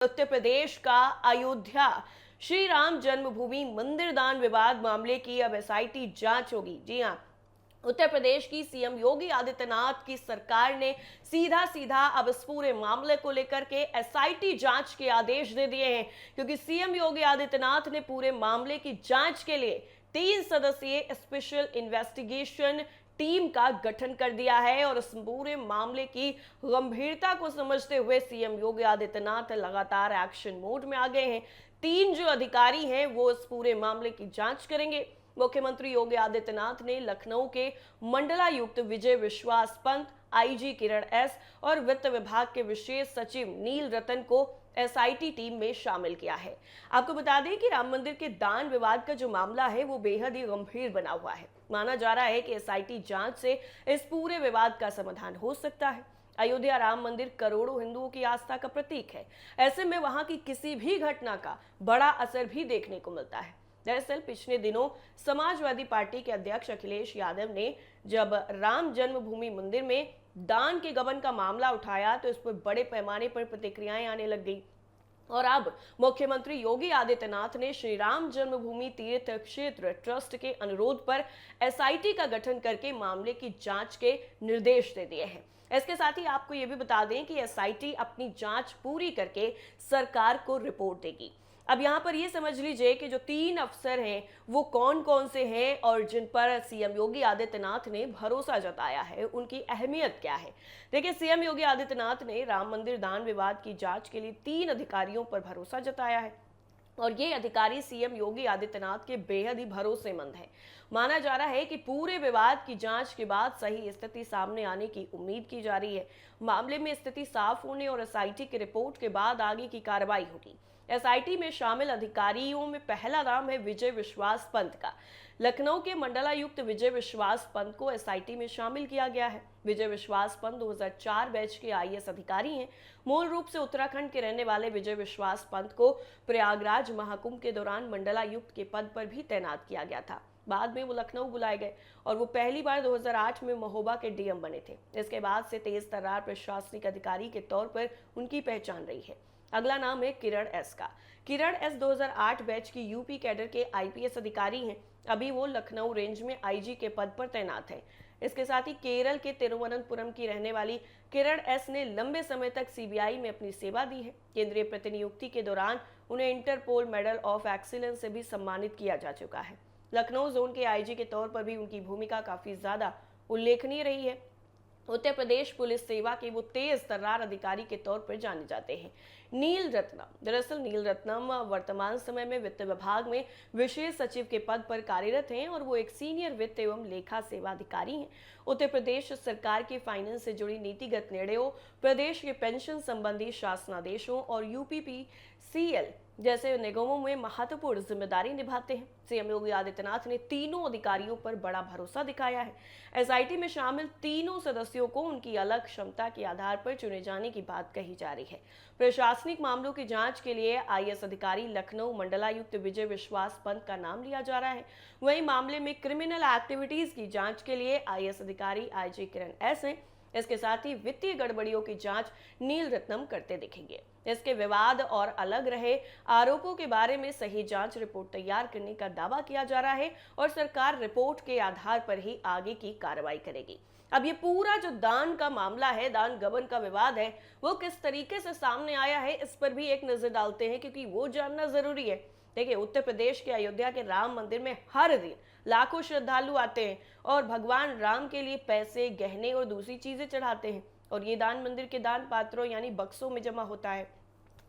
उत्तर प्रदेश का अयोध्या श्री राम जन्मभूमि मंदिर दान विवाद मामले की अब एसआईटी जांच होगी। जी हां, उत्तर प्रदेश की सीएम योगी आदित्यनाथ की सरकार ने सीधा सीधा अब इस पूरे मामले को लेकर के एसआईटी जांच के आदेश दे दिए हैं, क्योंकि सीएम योगी आदित्यनाथ ने पूरे मामले की जांच के लिए 3 सदस्यीय स्पेशल इन्वेस्टिगेशन टीम का गठन कर दिया है। और इस पूरे मामले की गंभीरता को समझते हुए सीएम योगी आदित्यनाथ लगातार एक्शन मोड में आ गए हैं। 3 जो अधिकारी हैं वो इस पूरे मामले की जांच करेंगे। मुख्यमंत्री योगी आदित्यनाथ ने लखनऊ के मंडलायुक्त विजय विश्वास पंत, आईजी किरण एस और वित्त विभाग के विशेष सचिव नील रतन को एसआईटी टीम में शामिल किया है। आपको बता दें कि राम मंदिर के दान विवाद का जो मामला है वो बेहद ही गंभीर बना हुआ है। माना जा रहा है कि एसआईटी जांच से इस पूरे विवाद का समाधान हो सकता है। अयोध्या राम मंदिर करोड़ों हिंदुओं की आस्था का प्रतीक है। ऐसे में वहां की किसी भी घटना का बड़ा असर भी देखने को मिलता है। दरअसल पिछले दिनों समाजवादी पार्टी के अध्यक्ष अखिलेश यादव ने जब राम जन्मभूमि मंदिर में दान के गबन का मामला उठाया तो इस पर बड़े पैमाने पर प्रतिक्रियाएं आने लग गई। और अब मुख्यमंत्री योगी आदित्यनाथ ने श्री राम जन्मभूमि तीर्थ क्षेत्र ट्रस्ट के अनुरोध पर एसआईटी का गठन करके मामले की जांच के निर्देश दे दिए हैं। इसके साथ ही आपको यह भी बता दें कि एसआईटी अपनी जांच पूरी करके सरकार को रिपोर्ट देगी। अब यहाँ पर ये समझ लीजिए कि जो 3 अफसर हैं वो कौन कौन से हैं और जिन पर सीएम योगी आदित्यनाथ ने भरोसा जताया है, उनकी अहमियत क्या है। देखिए, सीएम योगी आदित्यनाथ ने राम मंदिर दान विवाद की जांच के लिए 3 अधिकारियों पर भरोसा जताया है और ये अधिकारी सीएम योगी आदित्यनाथ के बेहद ही भरोसेमंद हैं। माना जा रहा है कि पूरे विवाद की जांच के बाद सही स्थिति सामने आने की उम्मीद की जा रही है। मामले में स्थिति साफ होने और एसआईटी की रिपोर्ट के बाद आगे की कार्रवाई होगी। एसआईटी में शामिल अधिकारियों में पहला नाम है विजय विश्वास पंत का। लखनऊ के मंडलायुक्त विजय विश्वास पंत को एसआईटी में शामिल किया गया है। विजय विश्वास पंत 2004 बैच के आईएएस अधिकारी हैं। मूल रूप से उत्तराखंड के रहने वाले विजय विश्वास पंत को प्रयागराज महाकुंभ के दौरान मंडलायुक्त के पद पर भी तैनात किया गया था। बाद में वो लखनऊ बुलाए गए और वो पहली बार 2008 में महोबा के डीएम बने थे। इसके बाद से तेज तर्रार प्रशासनिक अधिकारी के तौर पर उनकी पहचान रही है। अगला नाम है किरण एस का। किरण एस 2008 बैच की यूपी कैडर के आईपीएस अधिकारी हैं। अभी वो लखनऊ रेंज में आईजी के पद पर तैनात है। इसके साथ ही केरल के तिरुवनंतपुरम की रहने वाली किरण एस ने लंबे समय तक सीबीआई में अपनी सेवा दी है। केंद्रीय प्रतिनियुक्ति के दौरान उन्हें इंटरपोल मेडल ऑफ एक्सीलेंस से भी सम्मानित किया जा चुका है। लखनऊ जोन के आईजी के तौर पर भी उनकी भूमिका काफी ज्यादा उल्लेखनीय रही है। उत्तर प्रदेश पुलिस सेवा के वो तेज तर्रार अधिकारी के तौर पर जाने जाते हैं। नील रत्नम, दरअसल नील रत्नम वर्तमान समय में वित्त विभाग में विशेष सचिव के पद पर कार्यरत हैं और वो एक सीनियर वित्त एवं लेखा सेवा अधिकारी हैं। उत्तर प्रदेश सरकार के फाइनेंस से जुड़ी नीतिगत निर्णयों, प्रदेश के पेंशन संबंधी शासनादेशों और यूपीपीसीएल जैसे निगमों में महत्वपूर्ण जिम्मेदारी निभाते हैं। सीएम योगी आदित्यनाथ ने तीनों अधिकारियों पर बड़ा भरोसा दिखाया है। एसआईटी में शामिल तीनों सदस्यों को उनकी अलग क्षमता के आधार पर चुने जाने की बात कही जा रही है। प्रशासनिक मामलों की जांच के लिए आईएएस अधिकारी लखनऊ मंडलायुक्त विजय विश्वास पंत का नाम लिया जा रहा है। वहीं मामले में क्रिमिनल एक्टिविटीज की जांच के लिए आईएएस अधिकारी आईजी किरण एस हैं। इसके साथ ही वित्तीय गड़बड़ियों की जांच नील रत्नम करते दिखेंगे। इसके विवाद और अलग रहे आरोपों के बारे में सही जांच रिपोर्ट तैयार करने का दावा किया जा रहा है और सरकार रिपोर्ट के आधार पर ही आगे की कार्रवाई करेगी। अब ये पूरा जो दान का मामला है, दान गबन का विवाद है, वो किस तरीके से सामने आया है इस पर भी एक नजर डालते हैं, क्योंकि वो जानना जरूरी है। देखिए, उत्तर प्रदेश के अयोध्या के राम मंदिर में हर दिन लाखों श्रद्धालु आते हैं और भगवान राम के लिए पैसे, गहने और दूसरी चीजें चढ़ाते हैं और ये दान मंदिर के दान पात्रों यानी बक्सों में जमा होता है।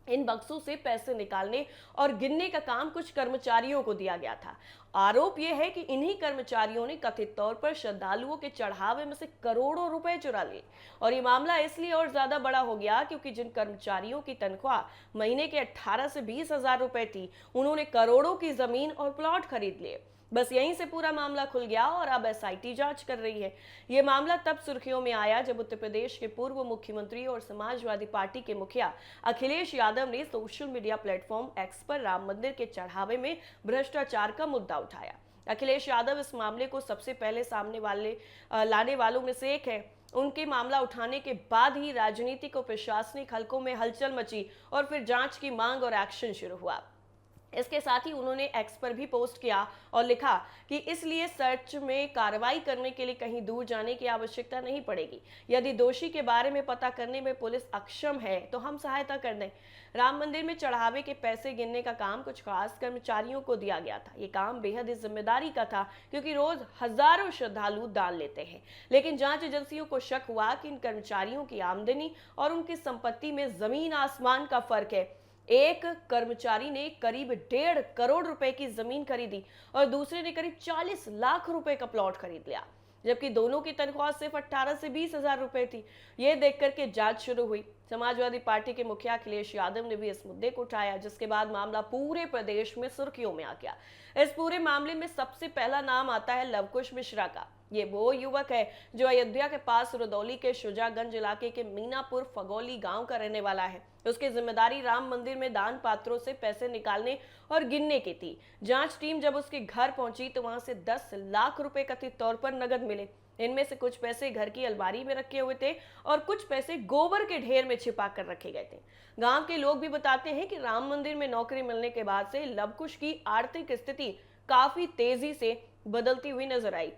इन बक्सों से पैसे निकालने और गिनने का काम कुछ कर्मचारियों को दिया गया था। आरोप यह है कि इन्हीं कर्मचारियों ने कथित तौर पर श्रद्धालुओं के चढ़ावे में से करोड़ों रुपए चुरा लिए और ये मामला इसलिए और ज्यादा बड़ा हो गया क्योंकि जिन कर्मचारियों की तनख्वाह महीने के 18 से 20 हजार रुपए थी, उन्होंने करोड़ों की जमीन और प्लॉट खरीद लिए। बस यहीं से पूरा मामला खुल गया और अब एसआईटी जांच कर रही है। यह मामला तब सुर्खियों में आया जब उत्तर प्रदेश के पूर्व मुख्यमंत्री और समाजवादी पार्टी के मुखिया अखिलेश यादव ने सोशल मीडिया प्लेटफॉर्म एक्स पर राम मंदिर के चढ़ावे में भ्रष्टाचार का मुद्दा उठाया। अखिलेश यादव इस मामले को सबसे पहले सामने लाने वालों में से एक है। उनके मामला उठाने के बाद ही राजनीतिक और प्रशासनिक हलकों में हलचल मची और फिर जांच की मांग और एक्शन शुरू हुआ। इसके साथ ही उन्होंने एक्स पर भी पोस्ट किया और लिखा कि इसलिए सर्च में कार्रवाई करने के लिए कहीं दूर जाने की आवश्यकता नहीं पड़ेगी। यदि दोषी के बारे में पता करने में पुलिस अक्षम है तो हम सहायता कर दें। राम मंदिर में चढ़ावे के पैसे गिनने का काम कुछ खास कर्मचारियों को दिया गया था। ये काम बेहद ही जिम्मेदारी का था क्योंकि रोज हजारों श्रद्धालु दान लेते हैं। लेकिन जांच एजेंसियों को शक हुआ कि इन कर्मचारियों की आमदनी और उनकी संपत्ति में जमीन आसमान का फर्क है। एक कर्मचारी ने करीब 1.5 करोड़ रुपए की जमीन खरीदी और दूसरे ने करीब 40 लाख रुपए का प्लॉट खरीद लिया, जबकि दोनों की तनख्वाह सिर्फ 18 से 20 हजार रुपए थी। ये देख करके जांच शुरू हुई। समाजवादी पार्टी के मुखिया अखिलेश यादव ने भी इस मुद्दे को उठाया, जिसके बाद मामला पूरे प्रदेश में सुर्खियों में आ गया। इस पूरे मामले में सबसे पहला नाम आता है लवकुश मिश्रा का। ये वो युवक है जो अयोध्या के पास रुदौली के शुजागंज इलाके के मीनापुर फगोली गांव का रहने वाला है। उसकी जिम्मेदारी राम मंदिर में दान पात्रों से पैसे निकालने और गिनने की थी। जांच टीम जब उसके घर पहुंची तो वहां से 10 लाख रुपए कथित तौर पर नगद मिले। इनमें से कुछ पैसे घर की अलमारी में रखे हुए थे और कुछ पैसे गोबर के ढेर में छिपा कर रखे गए थे। गांव के लोग भी बताते हैं कि राम मंदिर में नौकरी मिलने के बाद से लवकुश की आर्थिक स्थिति काफी तेजी से बदलती हुई नजर आई।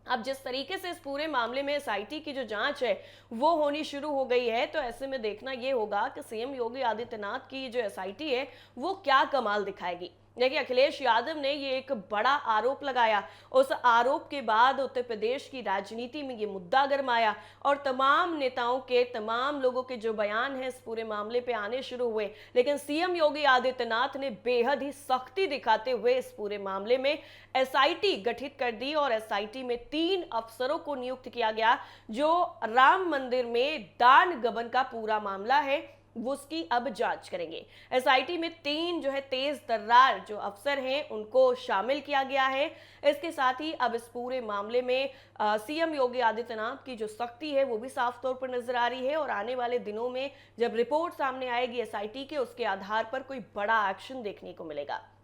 अब जिस तरीके से इस पूरे मामले में एसआईटी की जो जांच है वो होनी शुरू हो गई है, तो ऐसे में देखना ये होगा कि सीएम योगी आदित्यनाथ की जो एसआईटी है वो क्या कमाल दिखाएगी। देखिए, अखिलेश यादव ने ये एक बड़ा आरोप लगाया। उस आरोप के बाद उत्तर प्रदेश की राजनीति में ये मुद्दा गरमाया और तमाम नेताओं के, तमाम लोगों के जो बयान हैं इस पूरे मामले पे आने शुरू हुए। लेकिन सीएम योगी आदित्यनाथ ने बेहद ही सख्ती दिखाते हुए इस पूरे मामले में एसआईटी गठित कर दी और एसआईटी में 3 अफसरों को नियुक्त किया गया जो राम मंदिर में दान गबन का पूरा मामला है वो उसकी अब जांच करेंगे। एसआईटी में 3 जो है तेज तर्रार जो अफसर हैं उनको शामिल किया गया है। इसके साथ ही अब इस पूरे मामले में सीएम योगी आदित्यनाथ की जो सख्ती है वो भी साफ तौर पर नजर आ रही है और आने वाले दिनों में जब रिपोर्ट सामने आएगी एसआईटी के, उसके आधार पर कोई बड़ा एक्शन देखने को मिलेगा।